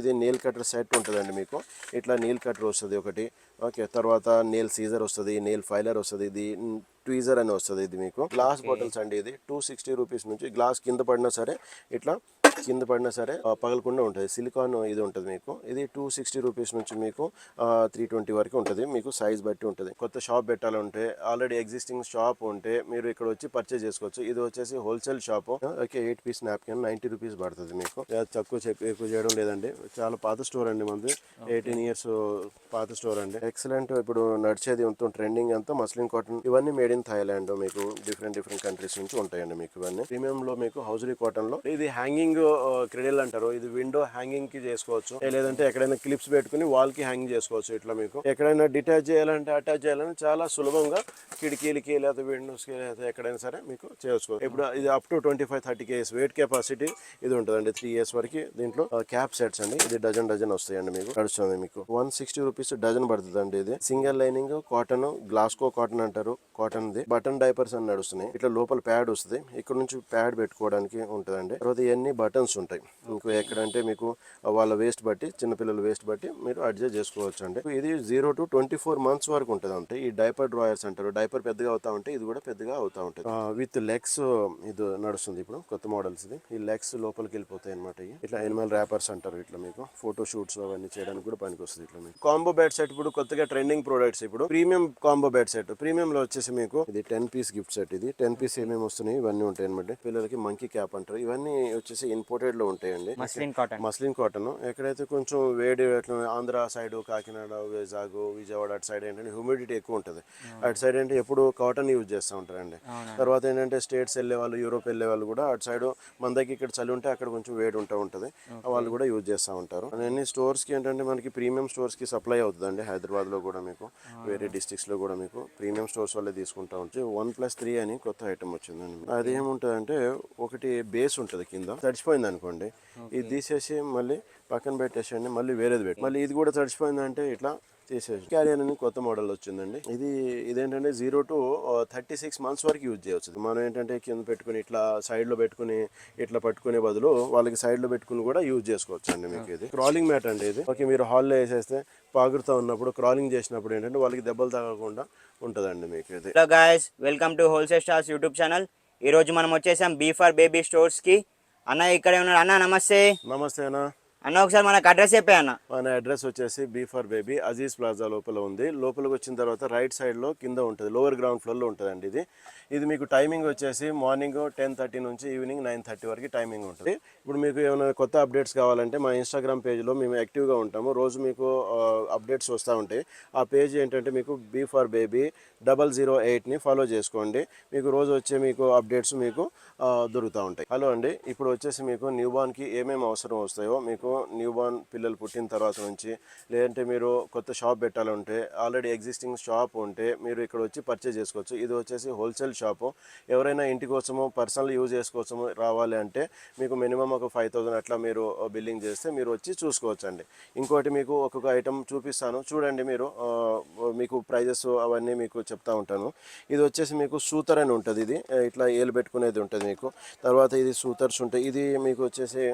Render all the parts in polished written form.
ఇది nail cutter set ఉంటుందండి మీకు. ఇట్లా నెయిల్ కటర్ వస్తుంది ఒకటి, ఓకే. తర్వాత నెయిల్ సీజర్ వస్తుంది, నెయిల్ ఫైలర్ వస్తుంది, ఇది ట్వీజర్ అని వస్తుంది. ఇది మీకు గ్లాస్ బాటిల్స్ అండి. ఇది 260 రూపీస్ నుంచి గ్లాస్ కింద పడినా సరే ఇట్లా పగలకుండా ఉంటుంది. సిలికాన్ ఇది ఉంటుంది మీకు. ఇది 260 రూపీస్ నుంచి మీకు 320 వరకు ఉంటుంది. మీకు సైజ్ బట్టి ఉంటుంది. కొత్త షాప్ పెట్టాలంటే, ఆల్రెడీ ఎగ్జిస్టింగ్ షాప్ ఉంటే మీరు ఇక్కడ వచ్చి పర్చేజ్ చేసుకోవచ్చు. ఇది వచ్చేసి wholesale shop. Okay, 8 piece napkin 90 rupees పడుతుంది మీకు. తక్కువ ఎక్కువ చేయడం లేదండి. చాలా పాత స్టోర్ అండి మనది. 18 ఇయర్స్ పాత స్టోర్ అండి. ఎక్సలెంట్. ఇప్పుడు నడిచేది మొత్తం ట్రెండింగ్ అంతా మస్లిన్ కాటన్. ఇవన్నీ మేడ్ ఇన్ థాయిలాండ్. మీకు డిఫరెంట్ కంట్రీస్ నుంచి ఉంటాయండి మీకు. ఇవన్నీ ప్రీమియం లో మీకు హౌజరీ కాటన్ లో. ఇది హ్యాంగింగ్ క్రెడిల్ అంటారు. ఇది విండో హ్యాంగింగ్ కి చేసుకోవచ్చు, లేదంటే ఎక్కడైనా క్లిప్స్ పెట్టుకుని వాల్ కి హ్యాంగ్ చేసుకోవచ్చు. ఇట్లా మీకు ఎక్కడైనా డిటాచ్ చేయాలంటే, అటాచ్ చేయాలంటే చాలా సులభంగా కిటికీలకి లేదా విండోస్ కి లేదా ఎక్కడైనా సరే మీకు చేసుకోవచ్చు. ఇప్పుడు ఇది up to 25-30 kgs wait capacity ఇది ఉంటుందండి. 3 years వరకు దీంట్లో క్యాప్ సెట్స్ అండి. ఇది డజన్ వస్తాయండి మీకు. నడుస్తుంది మీకు 160 రూపీస్ డజన్ పడుతుందండి. ఇది single lining cotton, Glasgow cotton అంటారు. కాటన్ ది బటన్ డైపర్స్ అని నడుస్తున్నాయి. ఇట్లా లోపల ప్యాడ్ వస్తుంది. ఇక్కడ నుంచి ప్యాడ్ పెట్టుకోవడానికి ఉంటుందండి. తర్వాత ఇవన్నీ బటన్స్ ఉంటాయి మీకు. ఎక్కడంటే మీకు వాళ్ళ వేస్ట్ బట్టి, చిన్నపిల్లల వేస్ట్ బట్టి మీరు అడ్జస్ట్ చేసుకోవచ్చు అండి. ఇది 0 to 24 months వరకు ఉంటుంది. అంటే ఈ డైపర్ డ్రాయర్స్ అంటారు. డైపర్ పెద్దగా అవుతా ఉంటే ఇది కూడా పెద్దగా అవుతా ఉంటుంది. విత్ లెగ్స్ ఇది నడుస్తుంది ఇప్పుడు కొత్త మోడల్స్. ఇది ఈ లెగ్స్ లోపలికి వెళ్ళిపోతాయి అనమాట. ఇట్లా ఎనిమల్ ర్యాపర్స్ అంటారు. ఇట్లా మీకు ఫోటో షూట్స్ అవన్నీ చేయడానికి కూడా పనికి వస్తుంది. ఇట్లా మీకు కాంబో బెడ్ సెట్ ఇప్పుడు కొత్తగా ట్రెండింగ్ ప్రొడక్ట్స్. ఇప్పుడు premium combo bed set. Premium లో వచ్చేసి మీకు ఇది 10 పీస్ గిఫ్ట్ సెట్. ఇది 10 పీస్ ఏమేమి వస్తున్నాయి ఇవన్నీ ఉంటాయి అనమాట. పిల్లలకి మంకీ క్యాప్ అంటారు. ఇవన్నీ వచ్చేసి ఇంపోర్టెడ్ లో ఉంటాయండి. Muslin cotton. ఎక్కడైతే కొంచెం వేడి, ఆంధ్ర సైడ్, కాకినాడ, వైజాగ్, విజయవాడ అటు సైడ్ ఏంటంటే హ్యూమిడిటీ ఎక్కువ ఉంటుంది. అటు సైడ్ అంటే ఎప్పుడు కాటన్ యూజ్ చేస్తూ ఉంటారండి. తర్వాత ఏంటంటే స్టేట్స్ వెళ్ళే వాళ్ళు, యూరోప్ వెళ్ళే వాళ్ళు కూడా అటు సైడ్ మన దగ్గర ఇక్కడ చలి ఉంటే అక్కడ కొంచెం వేడి ఉంటుంది. వాళ్ళు కూడా యూజ్ చేస్తూ ఉంటారు. అన్ని స్టోర్స్ కి ఏంటంటే మనకి ప్రీమియం స్టోర్స్ కి సప్లై అవుతుందండి. హైదరాబాద్ లో కూడా మీకు, వేరే డిస్ట్రిక్ట్స్ లో కూడా మీకు ప్రీమియం స్టోర్స్ వల్లే తీసుకుంటా ఉంటే 1+3 అని కొత్త ఐటమ్ వచ్చిందండి. అది ఏముంటుంది అంటే ఒకటి బేస్ ఉంటుంది కింద. తడిచిపోయింది అనుకోండి, ఇది తీసేసి మళ్ళీ పక్కన పెట్టేసేయండి. మళ్ళీ వేరేది పెట్టి మళ్ళీ ఇది కూడా తడిచిపోయిందంటే ఇట్లా తీసేసి క్యారియర్ అని కొత్త మోడల్ వచ్చిందండి. ఇదేంటంటే 0 to 36 months వరకు యూజ్ చేయవచ్చు. మనం ఏంటంటే కింద పెట్టుకుని ఇట్లా సైడ్ లో పెట్టుకుని ఇట్లా పట్టుకునే బదులు వాళ్ళకి సైడ్ లో పెట్టుకుని కూడా యూజ్ చేసుకోవచ్చు అండి మీకు. ఇది క్రాలింగ్ మ్యాట్ అండి. ఇది ఓకే, మీరు హాల్లో వేసేస్తే పాగురుతూ ఉన్నప్పుడు, క్రాలింగ్ చేసినప్పుడు ఏంటంటే వాళ్ళకి దెబ్బలు తగలకుండా ఉంటుందండి మీకు. ఇది hello guys, welcome to wholesale stars YouTube channel. ఈ రోజు మనం వచ్చేసాం బీ ఫర్ బేబీ స్టోర్స్ కి. అన్న ఇక్కడే ఉన్నాడు. అన్న నమస్తే. నమస్తే అన్న. అన్న ఒకసారి మనకు అడ్రస్ చెప్పే అన్న. మన అడ్రస్ వచ్చేసి B for baby Aziz plaza లోపల ఉంది. లోపలికి వచ్చిన తర్వాత రైట్ సైడ్ లో కింద ఉంటుంది, లోవర్ గ్రౌండ్ ఫ్లోర్ లో ఉంటుందండి. ఇది మీకు టైమింగ్ వచ్చేసి మార్నింగ్ 10:30 నుంచి ఈవినింగ్ 9:30 వరకు టైమింగ్ ఉంటుంది. ఇప్పుడు మీకు ఏమైనా కొత్త అప్డేట్స్ కావాలంటే మా ఇన్స్టాగ్రామ్ పేజ్లో మేము యాక్టివ్గా ఉంటాము. రోజు మీకు అప్డేట్స్ వస్తూ ఉంటాయి. ఆ పేజ్ ఏంటంటే మీకు బీ ఫర్ బేబీ 008ని ఫాలో చేసుకోండి. మీకు రోజు వచ్చే మీకు అప్డేట్స్ మీకు దొరుకుతూ ఉంటాయి. హలో అండి, ఇప్పుడు వచ్చేసి మీకు న్యూబార్న్కి ఏమేమి అవసరం వస్తాయో, మీకు న్యూబార్న్ పిల్లలు పుట్టిన తర్వాత నుంచి, లేదంటే మీరు కొత్త షాప్ పెట్టాలంటే, ఆల్రెడీ ఎగ్జిస్టింగ్ షాప్ ఉంటే మీరు ఇక్కడ వచ్చి పర్చేజ్ చేసుకోవచ్చు. ఇది వచ్చేసి హోల్సేల్ షాపు. ఎవరైనా ఇంటి కోసము, పర్సనల్ యూజ్ చేసుకోవచ్చము రావాలి అంటే మీకు మినిమం ఒక 5,000 అట్లా మీరు బిల్లింగ్ చేస్తే మీరు వచ్చి చూసుకోవచ్చు అండి. ఇంకోటి మీకు ఒక్కొక్క ఐటమ్ చూపిస్తాను చూడండి. మీరు మీకు ప్రైజెస్ అవన్నీ మీకు చెప్తా ఉంటాను. ఇది వచ్చేసి మీకు సూతర్ అని ఉంటుంది. ఇది ఇట్లా ఏలు పెట్టుకునేది ఉంటుంది మీకు. తర్వాత ఇది సూతర్స్ ఉంటాయి. ఇది మీకు వచ్చేసి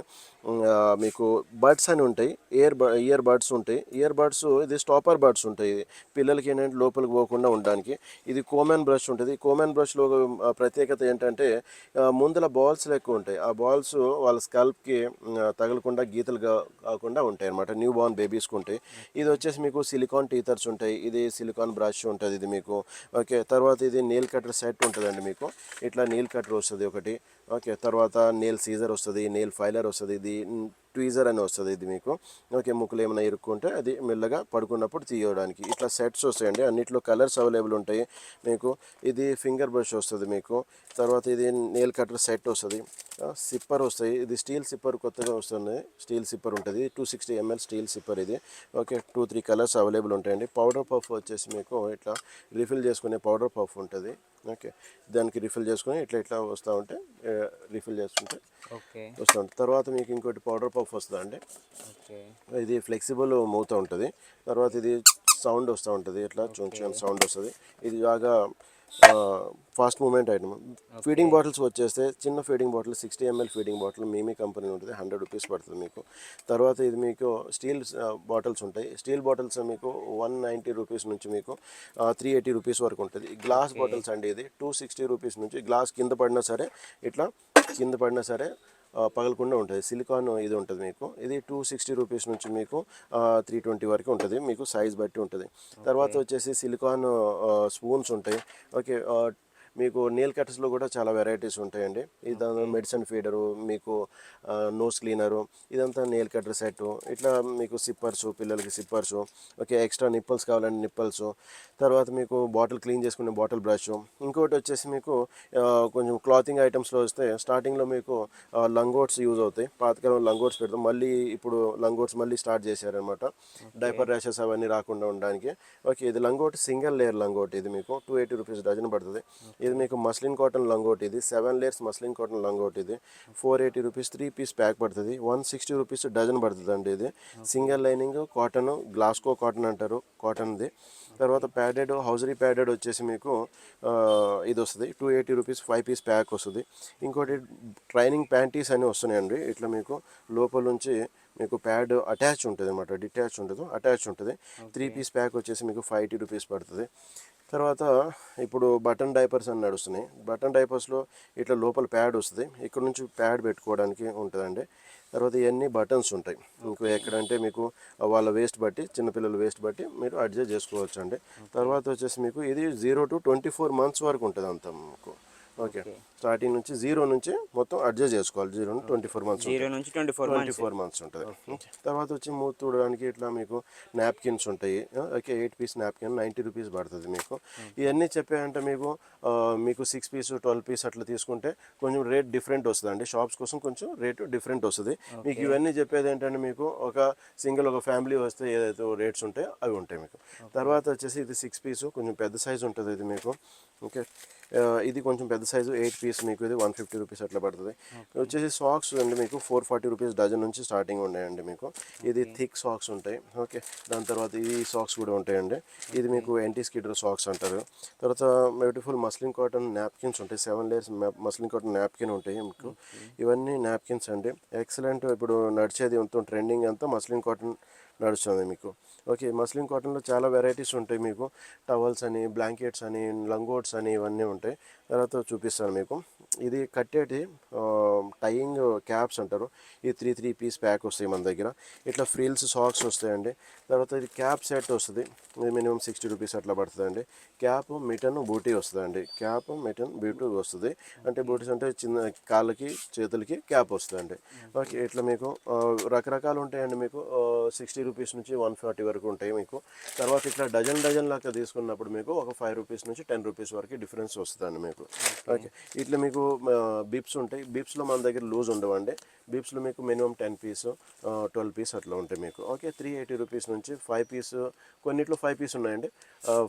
మీకు బడ్స్ అని ఉంటాయి. ఇయర్ బడ్స్ ఉంటాయి. ఇయర్ బడ్స్ ఇది స్టాపర్ బడ్స్ ఉంటాయి. ఇది పిల్లలకి ఏంటంటే లోపలికి పోకుండా ఉండడానికి. ఇది కోమెన్ బ్రష్ ఉంటుంది. కోమెన్ బ్రష్లో ప్రత్యేకత ఏంటంటే ముందల బాల్స్ ఎక్కువ ఉంటాయి. ఆ బాల్స్ వాళ్ళ స్కల్ప్కి తగలకుండా, గీతలు కాకుండా ఉంటాయి అనమాట. న్యూ బార్న్ బేబీస్కి ఉంటాయి. ఇది వచ్చేసి మీకు సిలికాన్ టీథర్స్ ఉంటాయి. ఇది సిలికాన్ బ్రష్ ఉంటుంది. ఇది మీకు ఓకే. తర్వాత ఇది నెయిల్ కటర్ సెట్ ఉంటుందండి మీకు. ఇట్లా నెయిల్ కటర్ వస్తుంది ఒకటి, ఓకే. తర్వాత నెయిల్ సీజర్ వస్తుంది, నెయిల్ ఫైలర్ వస్తుంది, ఇది ట్వీజర్ అని వస్తుంది. ఇది మీకు ఓకే. ముక్కులు ఏమైనా ఇరుక్కుంటే అది మెల్లగా పడుకున్నప్పుడు తీయడానికి ఇట్లా సెట్స్ వస్తాయండి. అన్నిట్లో కలర్స్ అవైలబుల్ ఉంటాయి మీకు. ఇది ఫింగర్ బ్రష్ వస్తుంది మీకు. తర్వాత ఇది నెయిల్ కటర్ సెట్ వస్తుంది. సిప్పర్ వస్తాయి. ఇది స్టీల్ సిప్పర్ కొత్తగా వస్తుంది. స్టీల్ సిప్పర్ ఉంటుంది. 260 ml స్టీల్ సిప్పర్ ఇది ఓకే. 2-3 కలర్స్ అవైలబుల్ ఉంటాయండి. పౌడర్ పఫ్ వచ్చేసి మీకు ఇట్లా రిఫిల్ చేసుకునే పౌడర్ పఫ్ ఉంటుంది ఓకే. దానికి రిఫిల్ చేసుకుని ఇట్లా వస్తూ ఉంటే రిఫిల్ చేసుకుంటే వస్తూ ఉంటుంది. తర్వాత మీకు ఇంకోటి పౌడర్ పఫ్ వస్తుంది అండి. ఇది ఫ్లెక్సిబుల్ మూత ఉంటుంది. తర్వాత ఇది సౌండ్ వస్తూ ఉంటుంది. ఇట్లా కొంచెం సౌండ్ వస్తుంది. ఇది బాగా fast moment item. Feeding bottles వచ్చేస్తే చిన్న feeding bottle 60 ml feeding bottle MeeMee company ఉంటుంది, 100 రూపీస్ పడుతుంది మీకు. తర్వాత ఇది మీకు స్టీల్ బాటిల్స్ ఉంటాయి. స్టీల్ బాటిల్స్ మీకు 190 రూపీస్ నుంచి మీకు 380 రూపీస్ వరకు ఉంటుంది. గ్లాస్ బాటిల్స్ అండి, ఇది 260 రూపీస్ నుంచి. గ్లాస్ కింద పడినా సరే ఇట్లా కింద పడినా సరే పగలకుండా ఉంటుంది. సిలికాన్ ఇది ఉంటుంది మీకు. ఇది 260 రూపీస్ నుంచి మీకు 320 వరకు ఉంటుంది, మీకు సైజ్ బట్టి ఉంటుంది. తర్వాత వచ్చేసి సిలికాన్ స్పూన్స్ ఉంటాయి. ఓకే, మీకు నెయిల్ కట్టర్స్లో కూడా చాలా వెరైటీస్ ఉంటాయండి. ఇది మెడిసిన్ ఫీడరు, మీకు నోస్ క్లీనరు, ఇదంతా నెయిల్ కట్టర్ సెట్. ఇట్లా మీకు సిప్పర్స్, పిల్లలకి సిప్పర్స్. ఓకే, ఎక్స్ట్రా నిప్పల్స్ కావాలంటే నిప్పల్స్. తర్వాత మీకు బాటిల్ క్లీన్ చేసుకునే బాటిల్ బ్రష్. ఇంకోటి వచ్చేసి మీకు కొంచెం క్లాతింగ్ ఐటమ్స్లో వస్తే స్టార్టింగ్లో మీకు లంగోట్స్ యూజ్ అవుతాయి. పాతకాలం లంగోట్స్ పెడతాం, మళ్ళీ ఇప్పుడు లంగోట్స్ మళ్ళీ స్టార్ట్ చేశారనమాట, డైపర్ ర్యాషెస్ అవన్నీ రాకుండా ఉండడానికి. ఓకే, ఇది లంగోట్ సింగిల్ లేయర్ లంగోట్. ఇది మీకు 280 రూపీస్ డజన్ పడుతుంది. ఇది మీకు మస్లిన్ కాటన్ లంగోట్. ఇది 7 లేయర్స్ మస్లిన్ కాటన్ లంగోట్. ఇది 480 రూపీస్ 3 పీస్ ప్యాక్ పడుతుంది. 160 రూపీస్ డజన్ పడుతుంది అండి. ఇది single lining cotton, Glasgow cotton అంటారు కాటన్ది. తర్వాత ప్యాడెడ్, హౌజరీ ప్యాడెడ్ వచ్చేసి మీకు ఇది వస్తుంది 280 రూపీస్ 5 పీస్ ప్యాక్ వస్తుంది. ఇంకోటి ట్రైనింగ్ ప్యాంటీస్ అని వస్తున్నాయండి. ఇట్లా మీకు లోపల నుంచి మీకు ప్యాడ్ అటాచ్ ఉంటుంది అనమాట, డిటాచ్ ఉండదు, అటాచ్ ఉంటుంది. 3 పీస్ ప్యాక్ వచ్చేసి మీకు 580 రూపీస్ పడుతుంది. తర్వాత ఇప్పుడు బటన్ డైపర్స్ అని నడుస్తున్నాయి. బటన్ డైపర్స్లో ఇట్లా లోపల ప్యాడ్ వస్తుంది, ఇక్కడ నుంచి ప్యాడ్ పెట్టుకోవడానికి ఉంటుందండి. తర్వాత ఇవన్నీ బటన్స్ ఉంటాయి. మీకు ఎక్కడంటే మీకు వాళ్ళ వేస్ట్ బట్టి, చిన్నపిల్లల వేస్ట్ బట్టి మీరు అడ్జస్ట్ చేసుకోవచ్చు అండి. తర్వాత వచ్చేసి మీకు ఇది 0 to 24 months వరకు ఉంటుంది అంతా మీకు. ఓకే, స్టార్టింగ్ నుంచి 0 నుంచి మొత్తం అడ్జస్ట్ చేసుకోవాలి. 0 నుంచి 24 months, 0 నుంచి 24 months ఉంటుంది. తర్వాత వచ్చి మూత తుడడానికి ఇట్లా మీకు నాప్కిన్స్ ఉంటాయి. ఓకే, 8 పీస్ నాప్కిన్ 90 రూపీస్ పడుతుంది మీకు. ఇవన్నీ చెప్పాయంటే మీకు మీకు 6 పీస్ 12 పీస్ అట్లా తీసుకుంటే కొంచెం రేట్ డిఫరెంట్ వస్తుంది అండి. షాప్స్ కోసం కొంచెం రేటు డిఫరెంట్ వస్తుంది మీకు. ఇవన్నీ చెప్పేది ఏంటంటే మీకు ఒక సింగిల్ ఒక ఫ్యామిలీ వస్తే ఏదైతే రేట్స్ ఉంటాయో అవి ఉంటాయి మీకు. తర్వాత వచ్చేసి ఇది 6 పీసు కొంచెం పెద్ద సైజు ఉంటుంది ఇది మీకు. ఓకే, ఇది కొంచెం పెద్ద సైజు 8 పీస్ మీకు. ఇది 150 రూపీస్ అట్లా పడుతుంది. వచ్చేసి సాక్స్ అండి మీకు 440 రూపీస్ డజన్ నుంచి స్టార్టింగ్ ఉన్నాయండి మీకు. ఇది థిక్ సాక్స్ ఉంటాయి. ఓకే, దాని తర్వాత ఈ సాక్స్ కూడా ఉంటాయండి. ఇది మీకు యాంటీ స్కిడర్ సాక్స్ అంటారు. తర్వాత బ్యూటిఫుల్ మస్లిన్ కాటన్ నాప్కిన్స్ ఉంటాయి. 7 లేయర్స్ మస్లిన్ కాటన్ నాప్కిన్ ఉంటాయి మీకు. ఇవన్నీ నాప్కిన్స్ అండి, ఎక్సలెంట్. ఇప్పుడు నడిచేది మొత్తం ట్రెండింగ్ అంతా మస్లిన్ కాటన్ నడుస్తుంది మీకు. ఓకే, మస్లిన్ కాటన్లో చాలా వెరైటీస్ ఉంటాయి మీకు. టవల్స్ అని, బ్లాంకెట్స్ అని, లంగోట్స్ అని ఇవన్నీ ఉంటాయి. తర్వాత చూపిస్తాను మీకు. ఇది కట్టేటి టైయింగ్ క్యాప్స్ అంటారు. ఈ 3 పీస్ ప్యాక్ వస్తాయి మన దగ్గర. ఇట్లా ఫ్రిల్స్ సాక్స్ వస్తాయండి. తర్వాత ఇది క్యాప్ సెట్ వస్తుంది, ఇది మినిమం 60 రూపీస్ అట్లా పడుతుందండి. క్యాప్ మిటన్ బూటీ వస్తుందండి. క్యాప్ మిటన్ బూటీ వస్తుంది అంటే బూటీస్ అంటే చిన్న కాళ్ళకి చేతులకి క్యాప్ వస్తుందండి. ఓకే, ఇట్లా మీకు రకరకాలు ఉంటాయండి మీకు. 60 రూపీస్ నుంచి 140 వరకు ఉంటాయి మీకు. తర్వాత ఇట్లా డజన్ లాగా తీసుకున్నప్పుడు మీకు ఒక 5 రూపీస్ నుంచి 10 రూపీస్ వరకు డిఫరెన్స్ వస్తుందండి మీకు. ఓకే, ఇట్లా మీకు బిప్స్ ఉంటాయి. బిప్స్లో మన దగ్గర లూజ్ ఉండవండి. బిప్స్లో మీకు మినిమం 10 పీస్ 12 పీస్ అట్లా ఉంటాయి మీకు. ఓకే, 380 రూపీస్ నుంచి 5 పీస్, కొన్నిట్లో 5 పీస్ ఉన్నాయండి.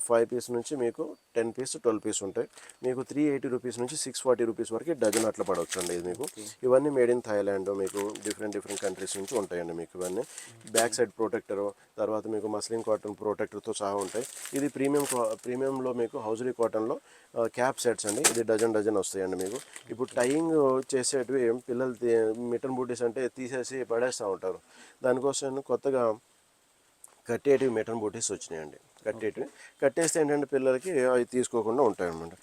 5 పీస్ నుంచి మీకు 10 పీస్ 12 పీస్ ఉంటాయి మీకు. 380 రూపీస్ నుంచి 640 రూపీస్ వరకు డజన్ అట్లా పడవచ్చు అండి ఇది మీకు. ఇవన్నీ మేడ్ ఇన్ థాయిలాండ్ మీకు, డిఫరెంట్ కంట్రీస్ నుంచి ఉంటాయండి మీకు ఇవన్నీ. బ్యాక్ సైడ్ ప్రొటెక్టరు, తర్వాత మీకు మస్లిన్ కాటన్ ప్రొటెక్టర్తో సహా ఉంటాయి. ఇది ప్రీమియంలో మీకు హౌజరీ కాటన్లో క్యాప్ సెట్స్ అండి. ఇది డజన్ వస్తాయండి మీకు. ఇప్పుడు టైయింగ్ చేసేటివి పిల్లలు మిటన్ బూటీస్ అంటే తీసేసి పడేస్తూ ఉంటారు. దానికోసం కొత్తగా కట్టేటివి మిటన్ బూటీస్ వచ్చినాయండి. కట్టేస్తే ఏంటంటే పిల్లలకి అవి తీసుకోకుండా ఉంటాయి అన్నమాట.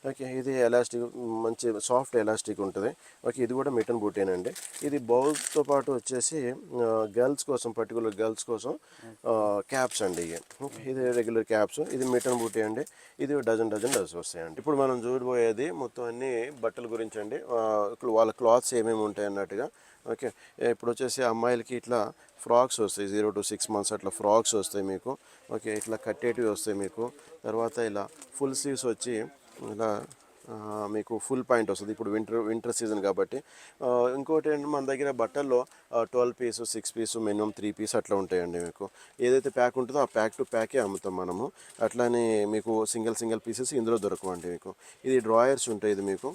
ఓకే, ఇది ఎలాస్టిక్, మంచి సాఫ్ట్ ఎలాస్టిక్ ఉంటుంది. ఓకే, ఇది కూడా మిటన్ బూటీనండి. ఇది బౌల్తో పాటు వచ్చేసి గర్ల్స్ కోసం, పర్టికులర్ గర్ల్స్ కోసం క్యాప్స్ అండి ఇవి. ఓకే, ఇది రెగ్యులర్ క్యాప్స్. ఇది మిటన్ బూటీ అండి. ఇది డజన్ వస్తాయండి. ఇప్పుడు మనం చూడబోయేది మొత్తం అన్ని బట్టల గురించి అండి. వాళ్ళ క్లాత్స్ ఏమేమి ఉంటాయి అన్నట్టుగా. ఓకే, ఇప్పుడు వచ్చేసి అమ్మాయిలకి ఇట్లా ఫ్రాక్స్ వస్తాయి, 0 to 6 months అట్లా ఫ్రాక్స్ వస్తాయి మీకు. ఓకే, ఇట్లా కట్టేటివి వస్తాయి మీకు. తర్వాత ఇలా ఫుల్ స్లీవ్స్ వచ్చి ఇలా మీకు ఫుల్ పాయింట్ వస్తుంది. ఇప్పుడు వింటర్ సీజన్ కాబట్టి. ఇంకోటి ఏంటంటే మన దగ్గర బట్టల్లో 12 పీసు 6 పీసు మినిమం 3 పీస్ అట్లా ఉంటాయండి మీకు. ఏదైతే ప్యాక్ ఉంటుందో ఆ ప్యాక్ టు ప్యాకే అమ్ముతాం మనము. అట్లానే మీకు సింగిల్ పీసెస్ ఇందులో దొరకవండి మీకు. ఇది డ్రాయర్స్ ఉంటాయి. ఇది మీకు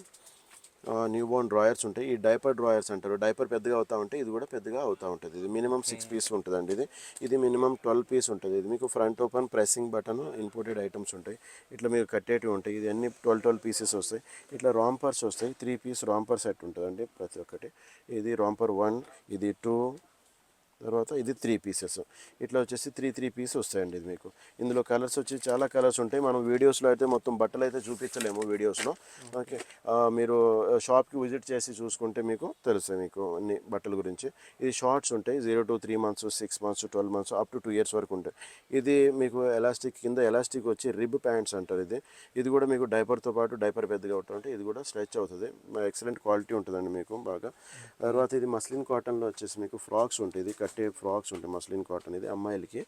న్యూ బోర్న్ డ్రాయర్స్ ఉంటాయి. ఈ డైపర్ డ్రాయర్స్ అంటారు. డైపర్ పెద్దగా అవుతా ఉంటే ఇది కూడా పెద్దగా అవుతూ ఉంటుంది. ఇది మినిమం 6 పీస్ ఉంటుందండి. ఇది మినిమం 12 పీస్ ఉంటుంది. ఇది మీకు front open, pressing button, imported items ఉంటాయి. ఇట్లా మీరు కట్టేటివి ఉంటాయి. ఇది అన్ని 12 పీసెస్ వస్తాయి. ఇట్లా రాంపర్స్ వస్తాయి. 3 పీస్ రాంపర్ సెట్ ఉంటుందండి ప్రతి ఒక్కటి. ఇది రాంపర్ 1, ఇది 2, తర్వాత ఇది 3 పీసెస్. ఇట్లా వచ్చేసి 3 పీస్ వస్తాయండి. ఇది మీకు ఇందులో కలర్స్ వచ్చి చాలా కలర్స్ ఉంటాయి. మనం వీడియోస్లో అయితే మొత్తం బట్టలు అయితే చూపించలేము వీడియోస్లో. ఓకే, మీరు షాప్కి విజిట్ చేసి చూసుకుంటే మీకు తెలుస్తుంది మీకు అన్ని బట్టల గురించి. ఇది షార్ట్స్ ఉంటాయి. 0 to 3 months, 6 months, 12 months, up to 2 years వరకు ఉంటాయి. ఇది మీకు ఎలాస్టిక్ కింద ఎలాస్టిక్ వచ్చి రిబ్ ప్యాంట్స్ అంటారు. ఇది కూడా మీకు డైపర్తో పాటు డైపర్ పెద్దగా ఉంటుంది. ఇది కూడా స్ట్రెచ్ అవుతుంది. ఎక్సలెంట్ క్వాలిటీ ఉంటుందండి మీకు బాగా. తర్వాత ఇది మస్లిన్ కాటన్లో వచ్చేసి మీకు ఫ్రాక్స్ ఉంటాయి. ఇది కట్టే ఫ్రాక్స్ ఉంటాయి మస్లిన్ కాటన్, ఇది అమ్మాయిలకి.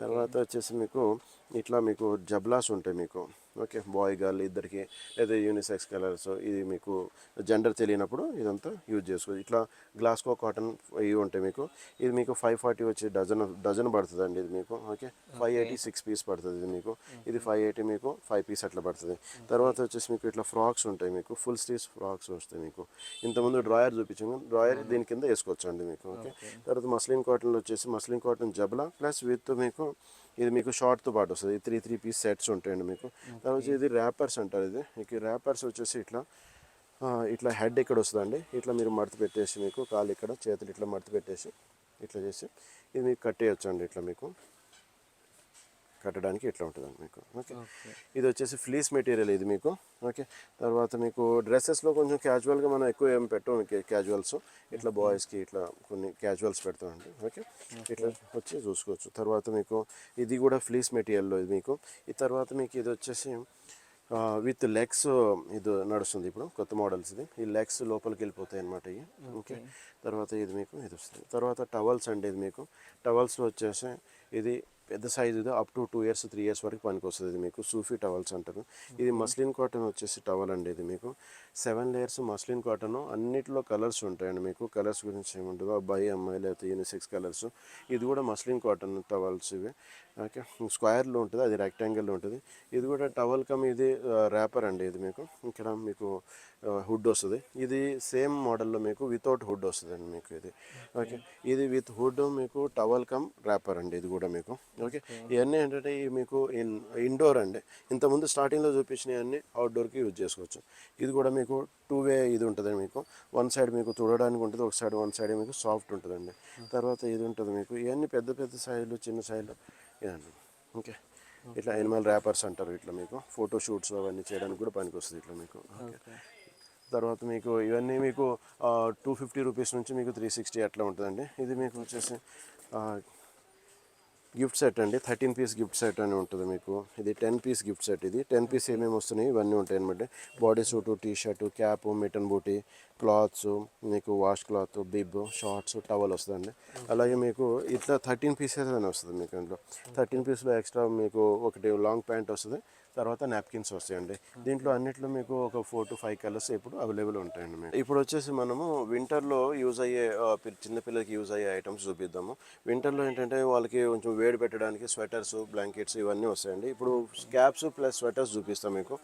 తర్వాత వచ్చేసి మీకు ఇట్లా మీకు జబ్లాస్ ఉంటాయి మీకు. ఓకే, బాయ్ గర్ల్ ఇద్దరికి, లేదా యూనిసెక్స్ కలర్స్. ఇది మీకు జెండర్ తెలియనప్పుడు ఇదంతా యూజ్ చేసుకోవచ్చు. ఇట్లా గ్లాస్కో కాటన్ ఇవి ఉంటాయి మీకు. ఇది మీకు 540 వచ్చి డజన్ పడుతుంది అండి. ఇది మీకు ఓకే 580 6 పీస్ పడుతుంది. ఇది మీకు ఇది 580 మీకు 5 పీస్ అట్లా పడుతుంది. తర్వాత వచ్చేసి మీకు ఇట్లా ఫ్రాక్స్ ఉంటాయి మీకు. ఫుల్ స్లీవ్స్ ఫ్రాక్స్ వస్తాయి మీకు. ఇంతకుముందు డ్రాయర్ చూపించాము. డ్రాయర్ దీని కింద వేసుకోవచ్చు అండి మీకు. ఓకే, తర్వాత మస్లిన్ కాటన్లో వచ్చేసి మస్లిన్ కాటన్ జబ్లా ప్లస్ విత్ మీకు ఇది మీకు షార్ట్తో పాటు వస్తుంది. 3 పీస్ సెట్స్ ఉంటాయండి మీకు. తర్వాత ఇది ర్యాపర్స్ అంటారు. ఇది మీకు ర్యాపర్స్ వచ్చేసి ఇట్లా హెడ్ ఇక్కడ వస్తుందండి. ఇట్లా మీరు మడత పెట్టేసి మీకు కాలు ఇక్కడ, చేతులు ఇట్లా మడత పెట్టేసి ఇట్లా చేసి ఇది మీకు కట్టేయచ్చు అండి. ఇట్లా మీకు కట్టడానికి ఇట్లా ఉంటుందండి మీకు. ఓకే, ఇది వచ్చేసి ఫ్లీస్ మెటీరియల్ ఇది మీకు. ఓకే, తర్వాత మీకు డ్రెస్సెస్లో కొంచెం క్యాజువల్గా మనం ఎక్కువ ఏం పెట్టాం క్యాజువల్స్. ఇట్లా బాయ్స్కి ఇట్లా కొన్ని క్యాజువల్స్ పెడతామండి. ఓకే, ఇట్లా వచ్చి చూసుకోవచ్చు. తర్వాత మీకు ఇది కూడా ఫ్లీస్ మెటీరియల్లో ఇది మీకు. ఈ తర్వాత మీకు ఇది వచ్చేసి విత్ లెగ్స్ ఇది నడుస్తుంది ఇప్పుడు కొత్త మోడల్స్. ఈ లెగ్స్ లోపలికి వెళ్ళిపోతాయి అన్నమాట ఇవి. ఓకే, తర్వాత ఇది మీకు ఇది వస్తుంది. తర్వాత టవల్స్ అండి. ఇది మీకు టవల్స్లో వచ్చేసి ఇది పెద్ద సైజు, ఇది అప్ టు 2 years 3 years వరకు పనికి వస్తుంది. ఇది మీకు సూఫీ టవల్స్ అంటారు. ఇది మస్లిన్ కాటన్ వచ్చేసి టవల్ అండి. ఇది మీకు 7 layers మస్లిన్ కాటన్. అన్నిటిలో కలర్స్ ఉంటాయండి మీకు. కలర్స్ గురించి ఏముంటుందో అబ్బాయి అమ్మాయి లేకపోతే యూనిసెక్స్ కలర్స్. ఇది కూడా మస్లిన్ కాటన్ టవల్స్ ఇవి. ఓకే, స్క్వేర్లో ఉంటుంది, అది రెక్టాంగిల్లో ఉంటుంది. ఇది కూడా టవల్ కమ్ ఇది ర్యాపర్ అండి. ఇది మీకు ఇక్కడ మీకు హుడ్ వస్తుంది. ఇది సేమ్ మోడల్లో మీకు వితౌట్ హుడ్ వస్తుంది అండి మీకు. ఇది ఓకే, ఇది విత్ హుడ్ మీకు టవల్ కమ్ ర్యాపర్ అండి. ఇది కూడా మీకు ఓకే. ఇవన్నీ ఏంటంటే మీకు ఇండోర్ అండి. ఇంతకుముందు స్టార్టింగ్లో చూపించినవన్నీ అవుట్డోర్కి యూజ్ చేసుకోవచ్చు. ఇది కూడా మీకు 2 way ఇది ఉంటుంది మీకు. వన్ సైడ్ మీకు తుడడానికి ఉంటుంది, వన్ సైడ్ మీకు సాఫ్ట్ ఉంటుందండి. తర్వాత ఇది ఉంటుంది మీకు. ఇవన్నీ పెద్ద పెద్ద సైజులు, చిన్న సైజులు ఇదండి. ఓకే, ఇట్లా ఎనిమల్ ర్యాపర్స్ అంటారు. ఇట్లా మీకు ఫోటో షూట్స్ అవన్నీ చేయడానికి కూడా పనికి వస్తుంది ఇట్లా మీకు. ఓకే, తర్వాత మీకు ఇవన్నీ మీకు 250 రూపీస్ నుంచి మీకు 360 అట్లా ఉంటుందండి. ఇది మీకు వచ్చేసి గిఫ్ట్ సెట్ అండి. 13 పీస్ గిఫ్ట్ సెట్ అని ఉంటుంది మీకు. ఇది 10 పీస్ గిఫ్ట్ సెట్. ఇది 10 పీస్ ఏమేమి వస్తున్నాయి ఇవన్నీ ఉంటాయి అనమాట. Body suit, T shirt, cap, mitten bootie, clothes మీకు, wash cloth, bib, shorts, towel వస్తుందండి. అలాగే మీకు ఇట్లా 13 పీసెస్ అని వస్తుంది మీకు. ఇంట్లో 13 పీస్లో ఎక్స్ట్రా మీకు ఒకటి లాంగ్ ప్యాంట్ వస్తుంది. తర్వాత నాప్కిన్స్ వస్తాయండి. దీంట్లో అన్నిట్లో మీకు ఒక 4 to 5 కలర్స్ ఇప్పుడు అవైలబుల్ ఉంటాయండి మీకు. ఇప్పుడు వచ్చేసి మనము వింటర్లో యూజ్ అయ్యే చిన్నపిల్లలకి యూజ్ అయ్యే ఐటమ్స్ చూపిద్దాము. వింటర్లో ఏంటంటే వాళ్ళకి కొంచెం వేడి పెట్టడానికి స్వెటర్స్, బ్లాంకెట్స్ ఇవన్నీ వస్తాయండి. ఇప్పుడు క్యాప్స్ ప్లస్ స్వెటర్స్ చూపిస్తాం మీకు.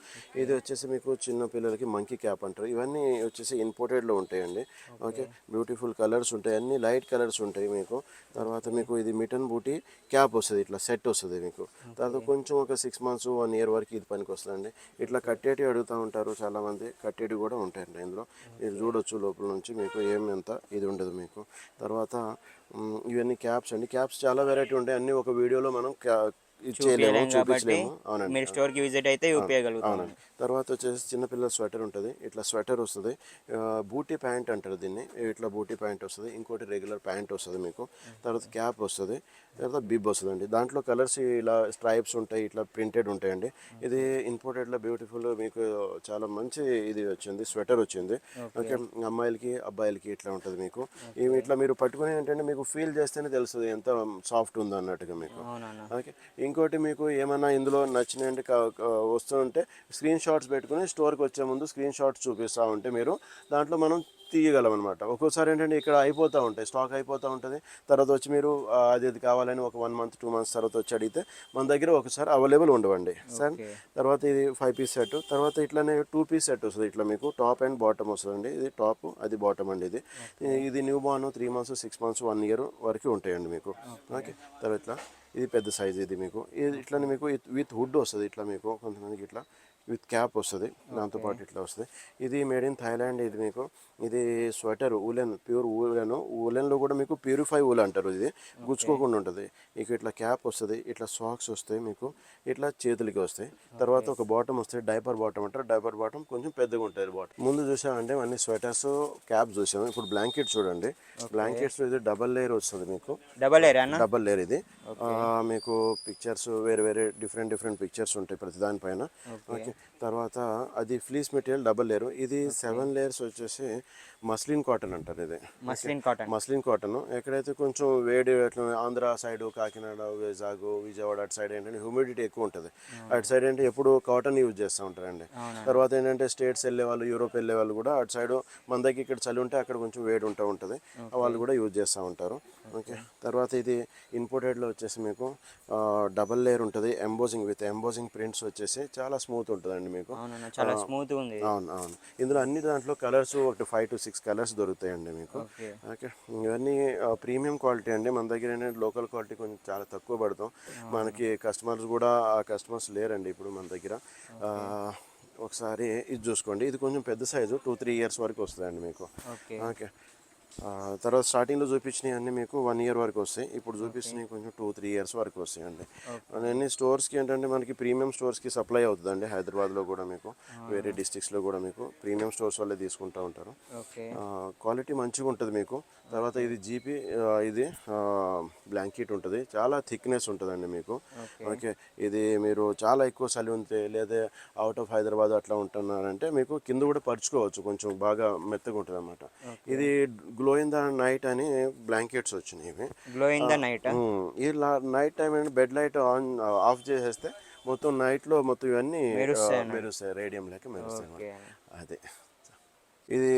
ఇది వచ్చేసి మీకు చిన్న పిల్లలకి మంకీ క్యాప్ అంటారు. ఇవన్నీ వచ్చేసి ఇంపోర్టెడ్లో ఉంటాయండి. ఓకే, బ్యూటిఫుల్ కలర్స్ ఉంటాయి, అన్ని లైట్ కలర్స్ ఉంటాయి మీకు. తర్వాత మీకు ఇది మిటన్ బూటీ క్యాప్ వస్తుంది, ఇట్లా సెట్ వస్తుంది మీకు. తర్వాత కొంచెం ఒక 6 months 1 year వరకు ఇది పనికి వస్తుందండి. ఇట్లా కట్టేటి అడుగుతూ ఉంటారు చాలామంది. కట్టేటి కూడా ఉంటాయండి ఇందులో. మీరు చూడొచ్చు లోపల నుంచి మీకు ఎంత ఇది ఉండదు మీకు. తర్వాత ఇవన్నీ క్యాప్స్ అండి. క్యాప్స్ చాలా వెరైటీ ఉంటాయి. అన్నీ ఒక వీడియోలో మనం చేయలేము, చూపించలేము. అవునండి, మీరు స్టోర్కి విజిట్ అయితే ఉపయోగలుగుతాం. అవునండి. తర్వాత వచ్చేసి చిన్నపిల్లల స్వెటర్ ఉంటుంది. ఇట్లా స్వెటర్ వస్తుంది. బూటీ ప్యాంట్ అంటారు దీన్ని. ఇట్లా బూటీ ప్యాంట్ వస్తుంది. ఇంకోటి రెగ్యులర్ ప్యాంట్ వస్తుంది మీకు. తర్వాత క్యాప్ వస్తుంది. తర్వాత బిబ్ వస్తుందండి. దాంట్లో కలర్స్ ఇలా స్ట్రైప్స్ ఉంటాయి, ఇట్లా ప్రింటెడ్ ఉంటాయండి. ఇది ఇంపోర్టెడ్లో బ్యూటిఫుల్ మీకు చాలా మంచి ఇది వచ్చింది, స్వెటర్ వచ్చింది. ఓకే, అమ్మాయిలకి అబ్బాయిలకి ఇట్లా ఉంటుంది మీకు. ఇవి ఇట్లా మీరు పట్టుకుని ఏంటంటే మీకు ఫీల్ చేస్తేనే తెలుస్తుంది ఎంత సాఫ్ట్ ఉందో అన్నట్టుగా మీకు. ఓకే, ఇంకోటి మీకు ఏమన్నా ఇందులో నచ్చినవి వస్తుంటే స్క్రీన్ షాట్స్ పెట్టుకుని స్టోర్కి వచ్చే ముందు స్క్రీన్ షాట్స్ చూపిస్తూ ఉంటే మీరు దాంట్లో మనం తీయగలం అనమాట. ఒక్కోసారి ఏంటంటే ఇక్కడ అయిపోతూ ఉంటాయి, స్టాక్ అయిపోతూ ఉంటుంది. తర్వాత వచ్చి మీరు అది కావాలని ఒక 1 మంత్ 2 మంత్స్ తర్వాత వచ్చి అడిగితే మన దగ్గర ఒకసారి అవైలబుల్ ఉండవండి సార్. తర్వాత ఇది 5 పీస్ సెట్, తర్వాత ఇట్లానే 2 పీస్ సెట్ వస్తుంది. ఇట్లా మీకు టాప్ అండ్ బాటమ్ వస్తుందండి. ఇది టాప్, అది బాటమ్ అండి. ఇది new born 3 months 6 months 1 year వరకు ఉంటాయండి మీకు. ఓకే, తర్వాత ఇట్లా ఇది పెద్ద సైజ్. ఇది మీకు ఇది ఇట్లానే మీకు విత్ హుడ్ వస్తుంది. ఇట్లా మీకు కొంతమందికి ఇట్లా విత్ క్యాప్ వస్తుంది, దాంతోపాటు ఇట్లా వస్తుంది. ఇది మేడ్ ఇన్ థాయిలాండ్. ఇది మీకు ఇది స్వెటర్ ఊలెన్, ప్యూర్ ఊలెన్. ఊలెన్లో కూడా మీకు ప్యూరిఫై ఊల్ అంటారు. ఇది గుచ్చుకోకుండా ఉంటుంది. మీకు ఇట్లా క్యాప్ వస్తుంది, ఇట్లా సాక్స్ వస్తాయి మీకు, ఇట్లా చేతులకి వస్తాయి. తర్వాత ఒక బాటమ్ వస్తాయి, డైపర్ బాటమ్ అంటారు. డైపర్ బాటమ్ కొంచెం పెద్దగా ఉంటుంది బాటమ్. ముందు చూసామంటే అన్ని స్వెటర్స్, క్యాప్స్ చూసాము. ఇప్పుడు బ్లాంకెట్ చూడండి. బ్లాంకెట్స్ ఇది డబల్ లేయర్ వస్తుంది మీకు. డబల్ లేయర్ అన్న? డబల్ లేయర్ ఇది. మీకు పిక్చర్స్ వేరే వేరే డిఫరెంట్ పిక్చర్స్ ఉంటాయి ప్రతి దానిపైన. ఓకే, తర్వాత అది ఫ్లీస్ మెటీరియల్ డబల్ లేయర్. ఇది 7 లేయర్స్ వచ్చేసి మస్లిన్ కాటన్ అంటారు. ఇది మస్లిన్ కాటన్. ఎక్కడైతే కొంచెం వేడి ఆంధ్ర సైడ్, కాకినాడ, వైజాగ్, విజయవాడ అటు సైడ్ ఏంటంటే హ్యూమిడిటీ ఎక్కువ ఉంటుంది. అటు సైడ్ అంటే ఎప్పుడు కాటన్ యూజ్ చేస్తూ ఉంటారండి. తర్వాత ఏంటంటే స్టేట్స్ వెళ్ళే వాళ్ళు, యూరోప్ వెళ్ళే వాళ్ళు కూడా అటు సైడ్ మన దగ్గర ఇక్కడ చలి ఉంటే అక్కడ కొంచెం వేడి ఉంటుంది, వాళ్ళు కూడా యూజ్ చేస్తూ ఉంటారు. ఓకే, తర్వాత ఇది ఇంపోర్టెడ్లో వచ్చేసి మీకు డబల్ లేయర్ ఉంటుంది. ఎంబోజింగ్ విత్ ఎంబోజింగ్ ప్రింట్స్ వచ్చేసి చాలా స్మూత్ ఉంటుందండి మీకు. చాలా స్మూత్ ఉంది. అవును. ఇందులో అన్ని దాంట్లో కలర్స్ ఒక 5 to 6 కలర్స్ దొరుకుతాయండి మీకు. ఓకే, ఇవన్నీ ప్రీమియం క్వాలిటీ అండి. మన దగ్గర ఏంటంటే లోకల్ క్వాలిటీ కొంచెం చాలా తక్కువ పడతాం. మనకి కస్టమర్స్ కూడా ఆ కస్టమర్స్ లేరండి ఇప్పుడు మన దగ్గర. ఒకసారి ఇది చూసుకోండి. ఇది కొంచెం పెద్ద సైజు, 2-3 ఇయర్స్ వరకు వస్తుందండి మీకు. ఓకే, తర్వాత స్టార్టింగ్లో చూపించినవి అన్నీ మీకు 1 ఇయర్ వరకు వస్తాయి. ఇప్పుడు చూపిస్తున్నాయి కొంచెం 2-3 ఇయర్స్ వరకు వస్తాయండి. అన్ని స్టోర్స్కి ఏంటంటే మనకి ప్రీమియం స్టోర్స్కి సప్లై అవుతుందండి. హైదరాబాద్లో కూడా మీకు, వేరే డిస్ట్రిక్ట్స్లో కూడా మీకు ప్రీమియం స్టోర్స్ వాళ్ళే తీసుకుంటూ ఉంటారు. క్వాలిటీ మంచిగా ఉంటుంది మీకు. తర్వాత ఇది జీపీ, ఇది బ్లాంకెట్ ఉంటుంది. చాలా థిక్నెస్ ఉంటుందండి మీకు. ఓకే, ఇది మీరు చాలా ఎక్కువ చలి ఉంటే లేదా అవుట్ ఆఫ్ హైదరాబాద్ అట్లా ఉంటున్నారంటే మీకు కింద కూడా పరుచుకోవచ్చు, కొంచెం బాగా మెత్తగా ఉంటుంది అన్నమాట. ఇది గ్లో ఇన్ ద నైట్ అని బ్లాంకెట్స్ వచ్చినాయి ఇవి. Glow in the night. ఈ నైట్ టైం ఏంటి బెడ్ లైట్ ఆఫ్ చేసేస్తే మొత్తం నైట్లో మొత్తం ఇవన్నీ మెరుస్తాయి, రేడియం లెక్క మెరుస్తాయి. అదే ఇది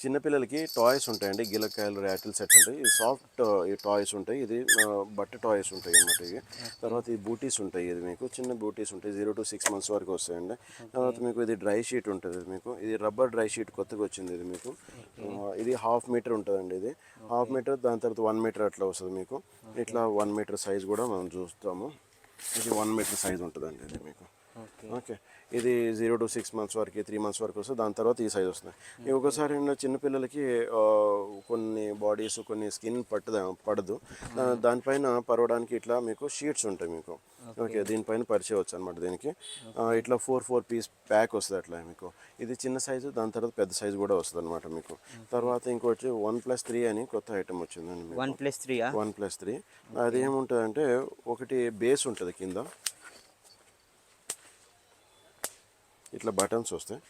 చిన్నపిల్లలకి టాయ్స్ ఉంటాయండి. గిలకాయలు, ర్యాటిల్ సెట్స్ ఉంటాయి. ఇది సాఫ్ట్ ఈ టాయ్స్ ఉంటాయి. ఇది బట్ట టాయ్స్ ఉంటాయి అన్నమాట ఇవి. తర్వాత ఈ బూటీస్ ఉంటాయి. ఇది మీకు చిన్న బూటీస్ ఉంటాయి, 0 to 6 months వరకు వస్తాయండి. తర్వాత మీకు ఇది డ్రై షీట్ ఉంటుంది మీకు. ఇది రబ్బర్ డ్రై షీట్ కొత్తగా వచ్చింది. ఇది మీకు ఇది 1/2 మీటర్ ఉంటుందండి. ఇది 1/2 మీటర్, దాని తర్వాత 1 మీటర్ అట్లా వస్తుంది మీకు. ఇట్లా 1 మీటర్ సైజ్ కూడా మనం చూస్తాము. ఇది 1 మీటర్ సైజ్ ఉంటుందండి ఇది మీకు. ఓకే, ఇది 0 to 6 months వరకు, 3 months వరకు వస్తుంది. దాని తర్వాత ఈ సైజ్ వస్తుంది. ఒకసారి చిన్నపిల్లలకి కొన్ని బాడీస్, కొన్ని స్కిన్ పడదు. దానిపైన పరవడానికి ఇట్లా మీకు షీట్స్ ఉంటాయి మీకు. ఓకే, దీనిపైన పరిచేయవచ్చు అనమాట. దీనికి ఇట్లా 4 పీస్ ప్యాక్ వస్తుంది అట్లా మీకు. ఇది చిన్న సైజు, దాని తర్వాత పెద్ద సైజు కూడా వస్తుంది అనమాట మీకు. తర్వాత ఇంకోటి 1+3 అని కొత్త ఐటమ్ వచ్చిందండి మీకు. 1+3 అది ఏముంటుందంటే ఒకటి బేస్ ఉంటుంది కింద, ఇట్లా బటన్స్ వస్తాయి,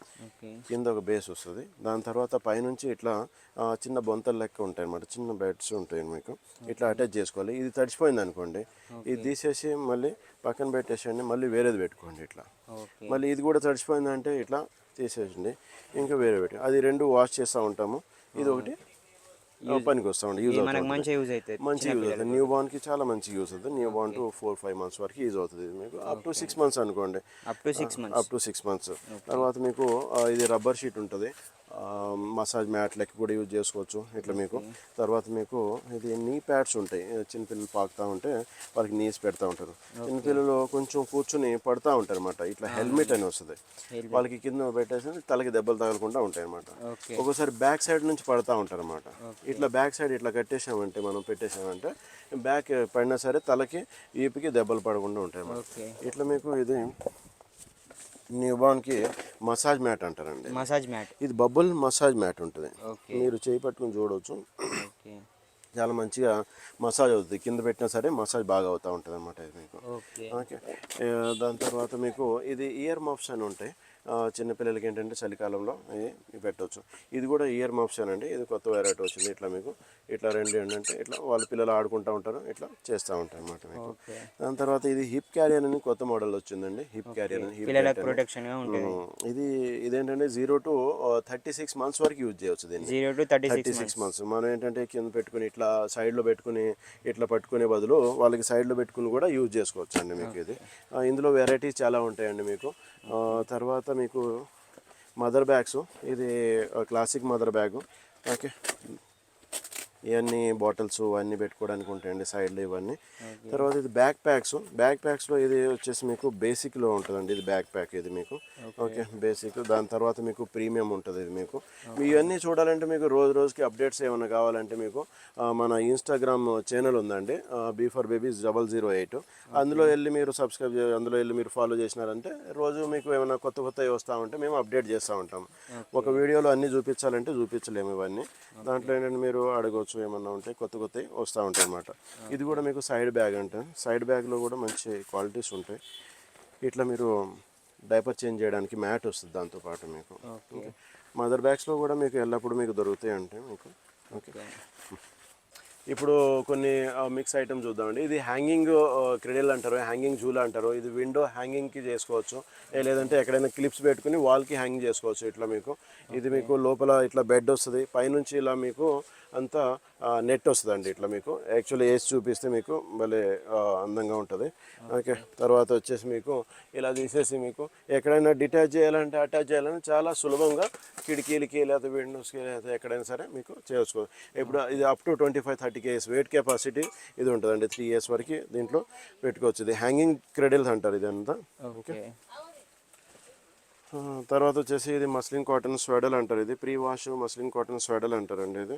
కింద ఒక బేస్ వస్తుంది. దాని తర్వాత పైనుంచి ఇట్లా చిన్న బొంతలు లెక్క ఉంటాయి అన్నమాట. చిన్న బెడ్స్ ఉంటాయి మీకు. ఇట్లా అటాచ్ చేసుకోవాలి. ఇది తడిచిపోయింది అనుకోండి, ఇది తీసేసి మళ్ళీ పక్కన పెట్టేసేయండి, మళ్ళీ వేరేది పెట్టుకోండి. ఇట్లా మళ్ళీ ఇది కూడా తడిచిపోయిందంటే ఇట్లా తీసేసండి, ఇంకా వేరే పెట్టి అది 2 వాష్ చేస్తూ ఉంటాము. ఇది ఒకటి పనికి వస్తామండి, యూజ్ అవుతుంది, మంచి యూజ్ అవుతుంది. న్యూ బార్న్కి చాలా మంచి యూజ్ అవుతుంది. న్యూ బార్న్ టు 4-5 months వరకు యూజ్ అవుతుంది. ఇది మీకు అప్ టు 6 months అనుకోండి, అప్ టు 6 months. తర్వాత మీకు ఇది రబ్బర్ షీట్ ఉంటుంది, మసాజ్ మ్యాట్ లెక్క కూడా యూజ్ చేసుకోవచ్చు ఇట్లా మీకు. తర్వాత మీకు ఇది నీ ప్యాడ్స్ ఉంటాయి. చిన్నపిల్లలు పాకుతూ ఉంటే వాళ్ళకి నీస్ పెడతా ఉంటారు. చిన్నపిల్లలు కొంచెం కూర్చుని పడుతూ ఉంటారు అనమాట. ఇట్లా హెల్మెట్ అని వస్తుంది, వాళ్ళకి కింద పెట్టేసి తలకి దెబ్బలు తగలకుండా ఉంటాయి అనమాట. ఒక్కోసారి బ్యాక్ సైడ్ నుంచి పడుతూ ఉంటారు అనమాట. ఇట్లా బ్యాక్ సైడ్ ఇట్లా కట్టేసామంటే, మనం పెట్టేసామంటే బ్యాక్ పడినా సరే తలకి ఈపికి దెబ్బలు పడకుండా ఉంటాయి అన్నమాట. ఇట్లా మీకు ఇది న్యూ బార్న్కి మసాజ్ మ్యాట్ అంటారండి. ఇది బబుల్ మసాజ్ మ్యాట్ ఉంటుంది. మీరు చేయి పట్టుకుని చూడవచ్చు, చాలా మంచిగా మసాజ్ అవుతుంది. కింద పెట్టినా సరే మసాజ్ బాగా అవుతూ ఉంటుంది అన్నమాట ఇది మీకు. ఓకే, దాని తర్వాత మీకు ఇది ఇయర్ మఫ్స్ అని ఉంటాయి. చిన్నపిల్లలకి ఏంటంటే చలికాలంలో ఇవి పెట్టవచ్చు. ఇది కూడా ఇయర్ మఫ్షన్ అండి, ఇది కొత్త వెరైటీ వచ్చింది. ఇట్లా మీకు ఇట్లా రెండు ఏంటంటే ఇట్లా వాళ్ళ పిల్లలు ఆడుకుంటూ ఉంటారు, ఇట్లా చేస్తూ ఉంటారు అనమాట మీకు. దాని తర్వాత ఇది హిప్ క్యారియర్ అని కొత్త మోడల్ వచ్చిందండి. హిప్ క్యారియర్ అని పిల్లలకు ప్రొటెక్షన్ గా ఉంటుంది. ఇదేంటంటే 0 to 36 months వరకు యూజ్ చేయవచ్చు దీన్ని. 0 to 36 months మనం ఏంటంటే కింద పెట్టుకుని ఇట్లా సైడ్లో పెట్టుకుని ఇట్లా పట్టుకునే బదులు వాళ్ళకి సైడ్లో పెట్టుకుని కూడా యూజ్ చేసుకోవచ్చు అండి మీకు ఇది. ఇందులో వెరైటీస్ చాలా ఉంటాయండి మీకు. తర్వాత మీకు మదర్ బ్యాగ్స్, ఇది క్లాసిక్ మదర్ బ్యాగు. ఓకే, ఇవన్నీ బాటిల్స్ అన్నీ పెట్టుకోవడానికి ఉంటాయండి సైడ్లో ఇవన్నీ. తర్వాత ఇది బ్యాక్ ప్యాక్స్. బ్యాక్ ప్యాక్స్లో ఇది వచ్చేసి మీకు బేసిక్లో ఉంటుందండి, ఇది బ్యాక్ ప్యాక్ ఇది మీకు. Okay, basic. దాని తర్వాత మీకు ప్రీమియం ఉంటుంది ఇది మీకు. ఇవన్నీ చూడాలంటే మీకు రోజు రోజుకి అప్డేట్స్ ఏమైనా కావాలంటే మీకు మన ఇన్స్టాగ్రామ్ ఛానల్ ఉందండి, B4Babies 008. అందులో వెళ్ళి మీరు సబ్స్క్రైబ్ అందులో వెళ్ళి మీరు ఫాలో చేసినారంటే రోజు మీకు ఏమైనా కొత్త కొత్తవి వస్తూ ఉంటే మేము అప్డేట్ చేస్తూ ఉంటాం. ఒక వీడియోలో అన్నీ చూపించాలంటే చూపించలేము ఇవన్నీ. దాంట్లో ఏంటంటే మీరు అడగవచ్చు ఏమన్నా ఉంటే కొత్త కొత్తవి వస్తూ ఉంటాయి అన్నమాట. ఇది కూడా మీకు సైడ్ బ్యాగ్ అంటే, సైడ్ బ్యాగ్లో కూడా మంచి క్వాలిటీస్ ఉంటాయి. ఇట్లా మీరు డైపర్ చేంజ్ చేయడానికి మ్యాట్ వస్తుంది దాంతోపాటు మీకు. ఓకే, మదర్ బ్యాగ్స్లో కూడా మీకు ఎల్లప్పుడూ మీకు దొరుకుతాయి అంటే మీకు. ఓకే, ఇప్పుడు కొన్ని మిక్స్ ఐటమ్ చూద్దామండి. ఇది హ్యాంగింగ్ క్రెడిల్ అంటారు, హ్యాంగింగ్ జూలా అంటారు. ఇది విండో హ్యాంగింగ్కి చేసుకోవచ్చు, లేదంటే ఎక్కడైనా క్లిప్స్ పెట్టుకుని వాల్కి హ్యాంగ్ చేసుకోవచ్చు ఇట్లా మీకు. ఇది మీకు లోపల ఇట్లా బెడ్ వస్తుంది, పైనుంచి ఇలా మీకు అంతా నెట్ వస్తుందండి ఇట్లా మీకు. యాక్చువల్లీ వేసి చూపిస్తే మీకు భలే అందంగా ఉంటుంది. ఓకే, తర్వాత వచ్చేసి మీకు ఇలా తీసేసి మీకు ఎక్కడైనా డిటాచ్ చేయాలంటే అటాచ్ చేయాలంటే చాలా సులభంగా కిటికీలకి లేదా విండోస్కి లేదా ఎక్కడైనా సరే మీకు చేసుకోవచ్చు. ఇప్పుడు ఇది up to 25-30 kgs wait capacity ఇది ఉంటుందండి. 3 years వరకు దీంట్లో పెట్టుకోవచ్చు. ఇది హ్యాంగింగ్ క్రెడిల్స్ అంటారు ఇదంతా. ఓకే, తర్వాత వచ్చేసి ఇది మస్లిన్ కాటన్ స్వెడల్ అంటారు. ఇది ప్రీ వాష్ మస్లిన్ కాటన్ స్వెడల్ అంటారండి. ఇది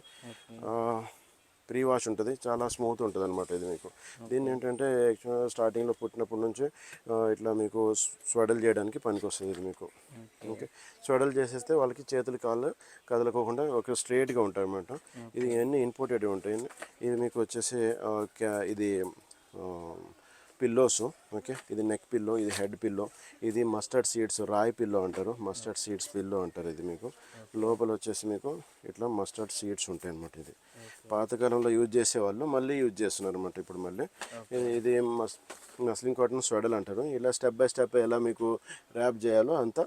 ప్రీ వాష్ ఉంటుంది, చాలా స్మూత్ ఉంటుంది అనమాట ఇది మీకు. దీన్ని ఏంటంటే యాక్చువల్గా స్టార్టింగ్లో పుట్టినప్పటి నుంచి ఇట్లా మీకు స్వెడల్ చేయడానికి పనికి వస్తుంది ఇది మీకు. ఓకే, స్వెడల్ చేసేస్తే వాళ్ళకి చేతులు కాళ్ళు కదలకోకుండా ఒక స్ట్రైట్గా ఉంటాయి అనమాట. ఇది అన్నీ ఇంపోర్టెడ్ ఉంటాయి. ఇది మీకు వచ్చేసి ఇది పిల్లోస్. ఓకే, ఇది నెక్ పిల్లో, ఇది హెడ్ పిల్లో, ఇది మస్టర్డ్ సీడ్స్ రాయి పిల్లో అంటారు, మస్టర్డ్ సీడ్స్ పిల్లో అంటారు. ఇది మీకు లోపల వచ్చేసి మీకు ఇట్లా మస్టర్డ్ సీడ్స్ ఉంటాయి అన్నమాట. ఇది పాతకాలంలో యూజ్ చేసేవాళ్ళు మళ్ళీ యూజ్ చేస్తున్నారు అనమాట ఇప్పుడు మళ్ళీ. ఇది మస్లిన్ కాటన్ స్వెడల్ అంటారు. ఇలా స్టెప్ బై స్టెప్ ఎలా మీకు ర్యాప్ చేయాలో అంతా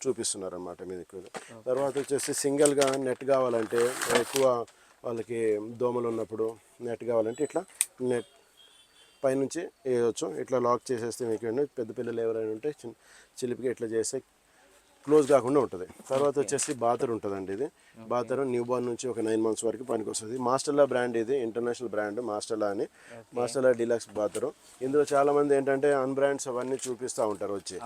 చూపిస్తున్నారు అన్నమాట మీకు. తర్వాత వచ్చేసి సింగిల్గా నెట్ కావాలంటే, ఎక్కువ వాళ్ళకి దోమలు ఉన్నప్పుడు నెట్ కావాలంటే ఇట్లా నెట్ పైనుంచి వేయవచ్చు. ఇట్లా లాక్ చేసేస్తే మీకు పెద్ద పిల్లలు ఎవరైనా ఉంటే చిలిపిగా ఇట్లా చేస్తే క్లోజ్ కాకుండా ఉంటుంది. తర్వాత వచ్చేసి బాతర్ ఉంటుందండి. ఇది బాతర్ న్యూ బార్న్ నుంచి ఒక 9 months వరకు పనికి వస్తుంది. మాస్టర్లా బ్రాండ్, ఇది ఇంటర్నేషనల్ బ్రాండ్ మాస్టర్లా అని. మాస్టర్లా డీలక్స్ బాతరు. ఇందులో చాలా మంది ఏంటంటే అన్బ్రాండ్స్ అవన్నీ చూపిస్తూ ఉంటారు వచ్చి.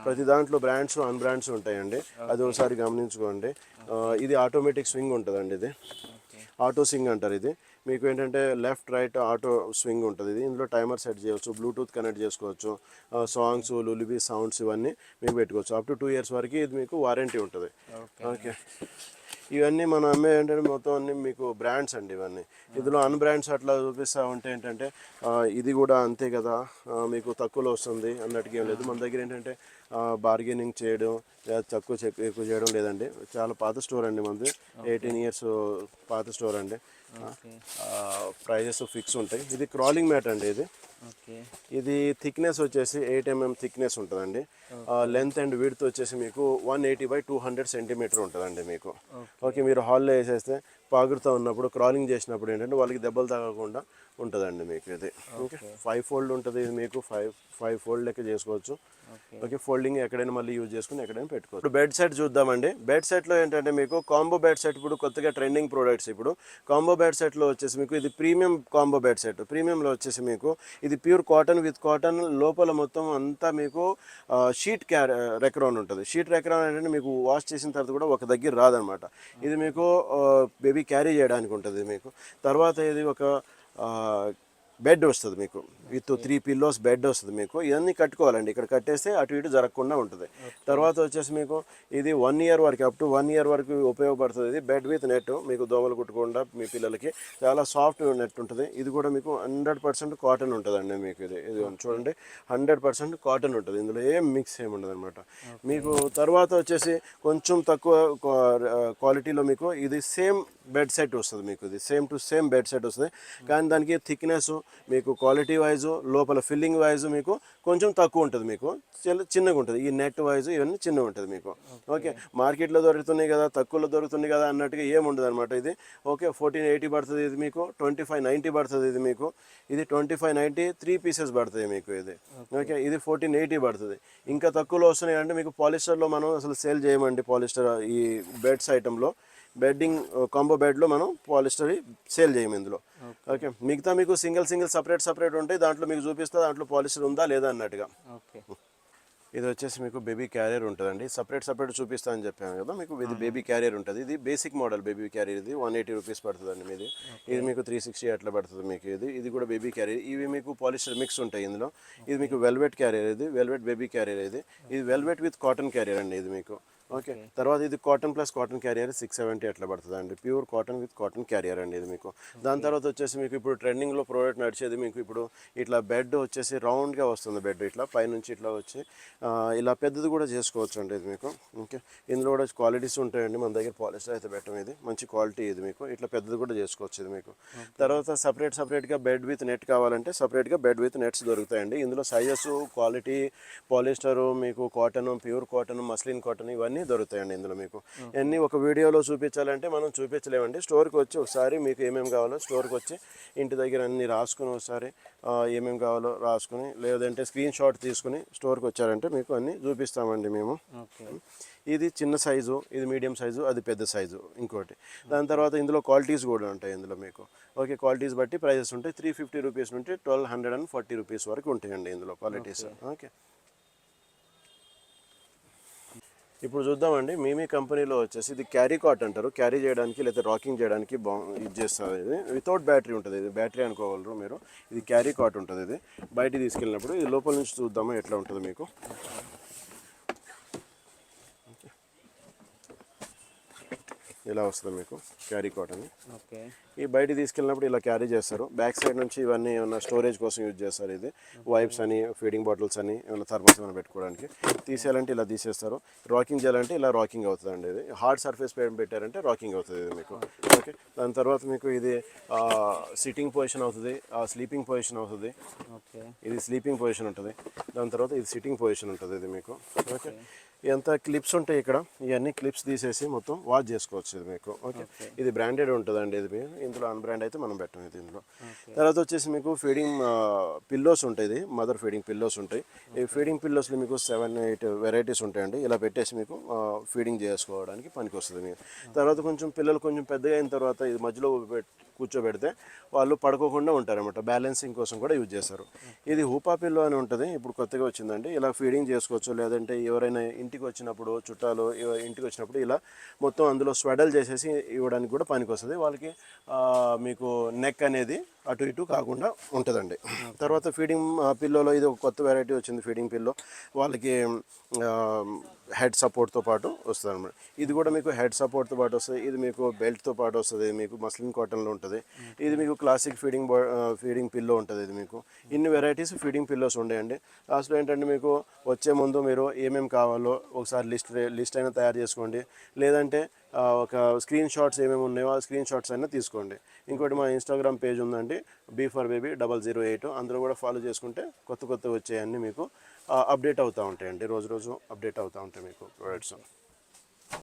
ప్రతి దాంట్లో బ్రాండ్స్ అన్బ్రాండ్స్ ఉంటాయండి, అది ఒకసారి గమనించుకోండి. ఇది ఆటోమేటిక్ స్వింగ్ ఉంటుందండి. ఇది ఆటో స్వింగ్ అంటారు. ఇది మీకు ఏంటంటే లెఫ్ట్ రైట్ ఆటో స్వింగ్ ఉంటుంది. ఇది ఇందులో టైమర్ సెట్ చేయవచ్చు, బ్లూటూత్ కనెక్ట్ చేసుకోవచ్చు, సాంగ్స్ లులిబీ సౌండ్స్ ఇవన్నీ మీకు పెట్టుకోవచ్చు. అప్ టు 2 years వరకు ఇది మీకు వారంటీ ఉంటుంది. ఓకే, ఇవన్నీ మనం అమ్మే ఏంటంటే మొత్తం అన్ని మీకు బ్రాండ్స్ అండి ఇవన్నీ. ఇందులో అన్ బ్రాండ్స్ అట్లా చూపిస్తూ ఉంటే ఏంటంటే ఇది కూడా అంతే కదా మీకు తక్కువలో వస్తుంది అన్నట్టుగా ఏం లేదు. మన దగ్గర ఏంటంటే బార్గెనింగ్ చేయడం లేదా తక్కువ ఎక్కువ చేయడం లేదండి. చాలా పాత స్టోర్ అండి మనది, 18 years పాత స్టోర్ అండి. ప్రైజెస్ ఫిక్స్ ఉంటాయి. ఇది క్రాలింగ్ మ్యాట్ అండి. ఇది థిక్నెస్ వచ్చేసి 8 mm థిక్నెస్ ఉంటుందండి. లెంత్ అండ్ విడ్త్ వచ్చేసి మీకు 180/200 centimeter ఉంటుందండి మీకు. ఓకే, మీరు హాల్లో వేసేస్తే పాగుడుతూ ఉన్నప్పుడు క్రాలింగ్ చేసినప్పుడు ఏంటంటే వాళ్ళకి దెబ్బలు తగ్గకుండా ఉంటుందండి మీకు. ఇది ఓకే, 5 fold ఉంటుంది. ఇది మీకు 5 fold లెక్క చేసుకోవచ్చు. ఓకే, ఫోల్డింగ్ ఎక్కడైనా మళ్ళీ యూజ్ చేసుకుని ఎక్కడైనా పెట్టుకోవచ్చు. ఇప్పుడు బెడ్ సెట్ చూద్దామండి. బెడ్ సెట్లో ఏంటంటే మీకు కాంబో బెడ్ సెట్ ఇప్పుడు కొత్తగా ట్రెండింగ్ ప్రోడక్ట్స్. ఇప్పుడు కాంబో బెడ్ సెట్లో వచ్చేసి మీకు ఇది ప్రీమియం కాంబో బెడ్ సెట్. ప్రీమియంలో వచ్చేసి మీకు ఇది ప్యూర్ కాటన్ విత్ కాటన్, లోపల మొత్తం అంతా మీకు షీట్ రెక్రాన్ ఉంటుంది. షీట్ రెక్రాన్ ఏంటంటే మీకు వాష్ చేసిన తర్వాత కూడా ఒక దగ్గర రాదనమాట. ఇది మీకు బేబీ క్యారీ చేయడానికి ఉంటుంది మీకు. తర్వాత ఇది ఒక బెడ్ వస్తుంది మీకు. విత్ 3 పిల్లోస్ బెడ్ వస్తుంది మీకు. ఇవన్నీ కట్టుకోవాలండి, ఇక్కడ కట్టేస్తే అటు ఇటు జరగకుండా ఉంటుంది. తర్వాత వచ్చేసి మీకు ఇది 1 ఇయర్ వరకు, అప్ టు 1 ఇయర్ వరకు ఉపయోగపడుతుంది. ఇది బెడ్ విత్ నెట్, మీకు దోమలు కుట్టకుండా మీ పిల్లలకి చాలా సాఫ్ట్ నెట్ ఉంటుంది. ఇది కూడా మీకు 100% కాటన్ ఉంటుందండి మీకు. ఇది చూడండి 100% కాటన్ ఉంటుంది, ఇందులో ఏం మిక్స్ ఏమి ఉండదు అనమాట మీకు. తర్వాత వచ్చేసి కొంచెం తక్కువ క్వాలిటీలో మీకు ఇది సేమ్ బెడ్ సెట్ వస్తుంది మీకు. ఇది same to same bed set వస్తుంది, కానీ దానికి థిక్నెస్ మీకు క్వాలిటీ వైజ్ లోపల ఫిల్లింగ్ వైజ్ మీకు కొంచెం తక్కువ ఉంటుంది, మీకు చిన్నగా ఉంటుంది. ఈ నెట్ వైజ్ ఇవన్నీ చిన్నగా ఉంటుంది మీకు. ఓకే, మార్కెట్లో దొరుకుతున్నాయి కదా, తక్కువలో దొరుకుతుంది కదా అన్నట్టుగా ఏమి ఉండదు అనమాట ఇది. ఓకే, 1480 పడుతుంది ఇది మీకు, 2590 పడుతుంది ఇది మీకు. ఇది 2590 3 పీసెస్ పడుతుంది మీకు ఇది. ఓకే, ఇది 1480 పడుతుంది. ఇంకా తక్కువలో వస్తున్నాయి అంటే మీకు పాలిస్టర్లో మనం అసలు సేల్ చేయమండి. పాలిస్టర్ ఈ బెడ్స్ ఐటెంలో బెడ్డింగ్ కాంబో బెడ్లో మనం పాలిస్టర్ సేల్ చేయము ఇందులో. ఓకే, మిగతా మీకు సింగిల్ సపరేట్ ఉంటాయి, దాంట్లో మీకు చూపిస్తా దాంట్లో పాలిస్టర్ ఉందా లేదా అన్నట్టుగా. ఓకే, ఇది వచ్చేసి మీకు బేబీ క్యారియర్ ఉంటుందండి. సపరేట్ చూపిస్తా అని చెప్పాను కదా మీకు. ఇది బేబీ క్యారియర్ ఉంటుంది. ఇది బేసిక్ మోడల్ బేబీ క్యారియర్. ఇది 180 రూపీస్ పడుతుందండి మీది. ఇది మీకు 360 అట్లా పడుతుంది మీకు. ఇది కూడా బేబీ క్యారియర్. ఇవి మీకు పాలిస్టర్ మిక్స్ ఉంటాయి ఇందులో. ఇది మీకు వెల్వెట్ క్యారియర్, ఇది వెల్వెట్ బేబీ క్యారియర్. ఇది వెల్వెట్ విత్ కాటన్ క్యారియర్ అండి ఇది మీకు. ఓకే, తర్వాత ఇది కాటన్ ప్లస్ కాటన్ క్యారియర్ 670 అట్లా పడుతుంది అండి. Pure cotton with cotton carrier అండి ఇది మీకు. దాని తర్వాత వచ్చేసి మీకు ఇప్పుడు ట్రెండింగ్లో ప్రోడక్ట్ నడిచేది మీకు ఇప్పుడు ఇట్లా బెడ్ వచ్చేసి రౌండ్గా వస్తుంది. బెడ్ ఇట్లా పైనుంచి ఇట్లా వచ్చి ఇలా పెద్దది కూడా చేసుకోవచ్చు అండి ఇది మీకు. ఓకే, ఇందులో కూడా క్వాలిటీస్ ఉంటాయండి మన దగ్గర. పాలిస్టర్ అయితే పెట్టం, ఇది మంచి క్వాలిటీ ఇది మీకు. ఇట్లా పెద్దది కూడా చేసుకోవచ్చు ఇది మీకు. తర్వాత సపరేట్గా బెడ్ విత్ నెట్ కావాలంటే సపరేట్గా బెడ్ విత్ నెట్స్ దొరుకుతాయండి. ఇందులో సైజెస్, క్వాలిటీ, పాలిస్టరు మీకు, cotton, pure cotton, muslin cotton ఇవన్నీ దొరుకుతాయండి ఇందులో మీకు. అన్నీ ఒక వీడియోలో చూపించాలంటే మనం చూపించలేమండి. స్టోర్కి వచ్చి ఒకసారి మీకు ఏమేమి కావాలో స్టోర్కి వచ్చి ఇంటి దగ్గర అన్ని రాసుకుని ఒకసారి ఏమేమి కావాలో రాసుకుని, లేదంటే స్క్రీన్ షాట్ తీసుకుని స్టోర్కి వచ్చారంటే మీకు అన్నీ చూపిస్తామండి మేము. ఇది చిన్న సైజు, ఇది మీడియం సైజు, అది పెద్ద సైజు ఇంకోటి. దాని తర్వాత ఇందులో క్వాలిటీస్ కూడా ఉంటాయి ఇందులో మీకు. ఓకే, క్వాలిటీస్ బట్టి ప్రైజెస్ ఉంటాయి. 350 రూపీస్ నుండి 1240 రూపీస్ వరకు ఉంటాయండి ఇందులో క్వాలిటీస్. ఓకే, ఇప్పుడు చూద్దామండి. మీ కంపెనీలో వచ్చేసి ఇది క్యారీ కాట్ అంటారు. క్యారీ చేయడానికి లేదా రాకింగ్ చేయడానికి ఇది చేస్తారు. ఇది వితౌట్ బ్యాటరీ ఉంటుంది. ఇది బ్యాటరీ అనుకోగలరు మీరు. ఇది క్యారీ కాట్ ఉంటుంది. ఇది బయటికి తీసుకెళ్ళినప్పుడు ఇది లోపల నుంచి చూద్దామా ఎట్లా ఉంటుంది మీకు. ఇలా వస్తుంది మీకు క్యారీ కాట్ అని. ఓకే, ఈ బయటికి తీసుకెళ్ళినప్పుడు ఇలా క్యారీ చేస్తారు. బ్యాక్ సైడ్ నుంచి ఇవన్నీ ఏమైనా స్టోరేజ్ కోసం యూజ్ చేస్తారు. ఇది వైప్స్ అని, ఫీడింగ్ బాటిల్స్ అని, ఏమైనా థర్మస్ ఏమైనా పెట్టుకోవడానికి. తీసేయాలంటే ఇలా తీసేస్తారు. రాకింగ్ చేయాలంటే ఇలా రాకింగ్ అవుతుందండి. ఇది హార్డ్ సర్ఫేస్ పెట్టారంటే రాకింగ్ అవుతుంది ఇది మీకు. ఓకే, దాని తర్వాత మీకు ఇది సిట్టింగ్ పొజిషన్ అవుతుంది, స్లీపింగ్ పొజిషన్ అవుతుంది. ఓకే, ఇది స్లీపింగ్ పొజిషన్ ఉంటుంది. దాని తర్వాత ఇది సిట్టింగ్ పొజిషన్ ఉంటుంది ఇది మీకు. ఓకే, ఎంత క్లిప్స్ ఉంటాయి ఇక్కడ, ఇవన్నీ క్లిప్స్ తీసేసి మొత్తం వాష్ చేసుకోవచ్చు ఇది మీకు. ఓకే, ఇది బ్రాండెడ్ ఉంటుందండి ఇది. ఇందులో అన్బ్రాండ్ అయితే మనం పెట్టాం ఇది ఇందులో. తర్వాత వచ్చేసి మీకు ఫీడింగ్ పిల్లోస్ ఉంటాయి. మదర్ ఫీడింగ్ పిల్లోస్ ఉంటాయి. ఈ ఫీడింగ్ పిల్లోస్లో మీకు 7-8 వెరైటీస్ ఉంటాయండి. ఇలా పెట్టేసి మీకు ఫీడింగ్ చేసుకోవడానికి పనికి వస్తుంది మీకు. తర్వాత పిల్లలు కొంచెం పెద్దగా అయిన తర్వాత ఇది మధ్యలో కూర్చోబెడితే వాళ్ళు పడుకోకుండా ఉంటారన్నమాట. బ్యాలెన్సింగ్ కోసం కూడా యూజ్ చేస్తారు. ఇది హూపా పిల్లో అని ఉంటుంది, ఇప్పుడు కొత్తగా వచ్చిందండి. ఇలా ఫీడింగ్ చేసుకోవచ్చు. లేదంటే ఎవరైనా ఇంటికి వచ్చినప్పుడు, చుట్టాలు ఇంటికి వచ్చినప్పుడు ఇలా మొత్తం అందులో స్వెడల్ చేసేసి ఇవ్వడానికి కూడా పనికి వస్తుంది వాళ్ళకి. మీకు నెక్ అనేది అటు ఇటు కాకుండా ఉంటుందండి. తర్వాత ఫీడింగ్ పిల్లోలో ఇది ఒక కొత్త వెరైటీ వచ్చింది. ఫీడింగ్ పిల్లో వాళ్ళకి హెడ్ సపోర్ట్తో పాటు వస్తుంది అనమాట. ఇది కూడా మీకు హెడ్ సపోర్ట్తో పాటు వస్తుంది. ఇది మీకు బెల్ట్తో పాటు వస్తుంది. మీకు మస్లిన్ కాటన్లో ఉంటుంది. ఇది మీకు క్లాసిక్ ఫీడింగ్ పిల్లో ఉంటుంది. ఇది మీకు ఇన్ని వెరైటీస్ ఫీడింగ్ పిల్లోస్ ఉండేయండి. లాస్ట్లో ఏంటంటే మీకు వచ్చే ముందు మీరు ఏమేమి కావాలో ఒకసారి లిస్ట్ అయినా తయారు చేసుకోండి. లేదంటే ఒక స్క్రీన్ షాట్స్ ఏమేమి ఉన్నాయో ఆ స్క్రీన్ షాట్స్ అయినా తీసుకోండి. ఇంకోటి మా ఇన్స్టాగ్రామ్ పేజ్ ఉందండి, B4Baby008. అందులో కూడా ఫాలో చేసుకుంటే కొత్త వచ్చేయన్నీ మీకు అప్డేట్ అవుతూ ఉంటాయండి. రోజు అప్డేట్ అవుతూ ఉంటాయి మీకు ప్రోడక్ట్స్.